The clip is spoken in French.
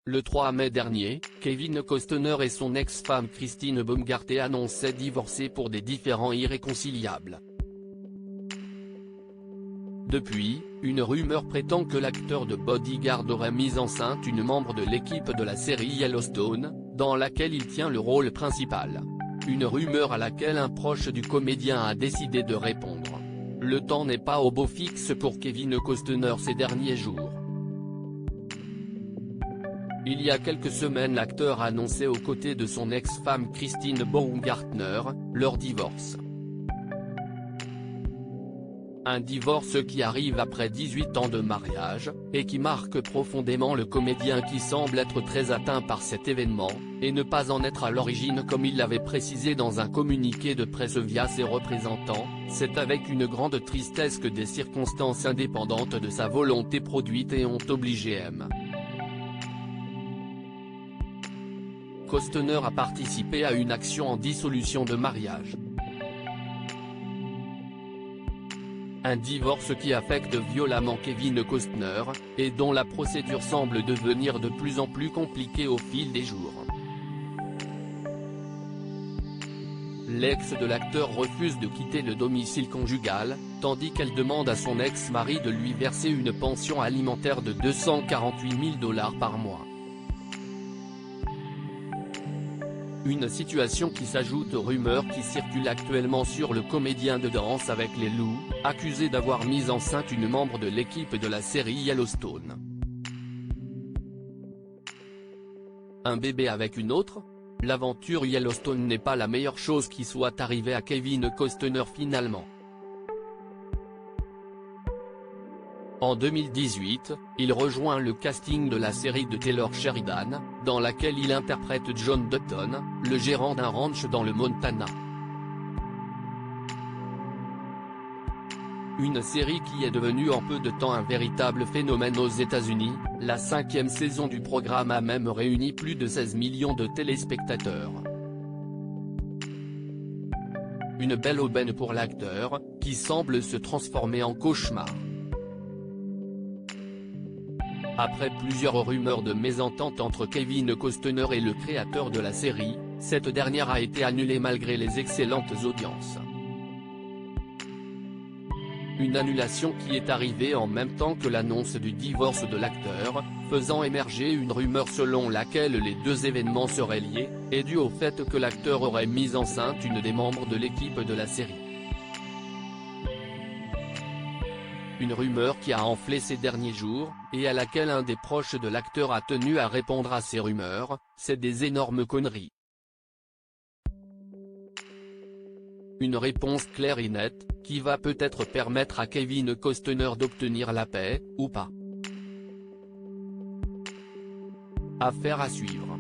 Le 3 mai dernier, Kevin Costner et son ex-femme Christine Baumgartner annonçaient divorcer pour des différends irréconciliables. Depuis, une rumeur prétend que l'acteur de Bodyguard aurait mis enceinte une membre de l'équipe de la série Yellowstone, dans laquelle il tient le rôle principal. Une rumeur à laquelle un proche du comédien a décidé de répondre. Le temps n'est pas au beau fixe pour Kevin Costner ces derniers jours. Il y a quelques semaines, l'acteur annonçait aux côtés de son ex-femme Christine Baumgartner, leur divorce. Un divorce qui arrive après 18 ans de mariage, et qui marque profondément le comédien qui semble être très atteint par cet événement, et ne pas en être à l'origine comme il l'avait précisé dans un communiqué de presse via ses représentants. C'est avec une grande tristesse que des circonstances indépendantes de sa volonté produites et ont obligé M. Costner a participé à une action en dissolution de mariage. Un divorce qui affecte violemment Kevin Costner, et dont la procédure semble devenir de plus en plus compliquée au fil des jours. L'ex de l'acteur refuse de quitter le domicile conjugal, tandis qu'elle demande à son ex-mari de lui verser une pension alimentaire de $248 000 par mois. Une situation qui s'ajoute aux rumeurs qui circulent actuellement sur le comédien de Danse avec les loups, accusé d'avoir mis enceinte une membre de l'équipe de la série Yellowstone. Un bébé avec une autre? L'aventure Yellowstone n'est pas la meilleure chose qui soit arrivée à Kevin Costner finalement. En 2018, il rejoint le casting de la série de Taylor Sheridan, dans laquelle il interprète John Dutton, le gérant d'un ranch dans le Montana. Une série qui est devenue en peu de temps un véritable phénomène aux États-Unis. La 5e saison du programme a même réuni plus de 16 millions de téléspectateurs. Une belle aubaine pour l'acteur, qui semble se transformer en cauchemar. Après plusieurs rumeurs de mésentente entre Kevin Costner et le créateur de la série, cette dernière a été annulée malgré les excellentes audiences. Une annulation qui est arrivée en même temps que l'annonce du divorce de l'acteur, faisant émerger une rumeur selon laquelle les deux événements seraient liés, et due au fait que l'acteur aurait mis enceinte une des membres de l'équipe de la série. Une rumeur qui a enflé ces derniers jours, et à laquelle un des proches de l'acteur a tenu à répondre à ces rumeurs: c'est des énormes conneries. Une réponse claire et nette, qui va peut-être permettre à Kevin Costner d'obtenir la paix, ou pas. Affaire à suivre.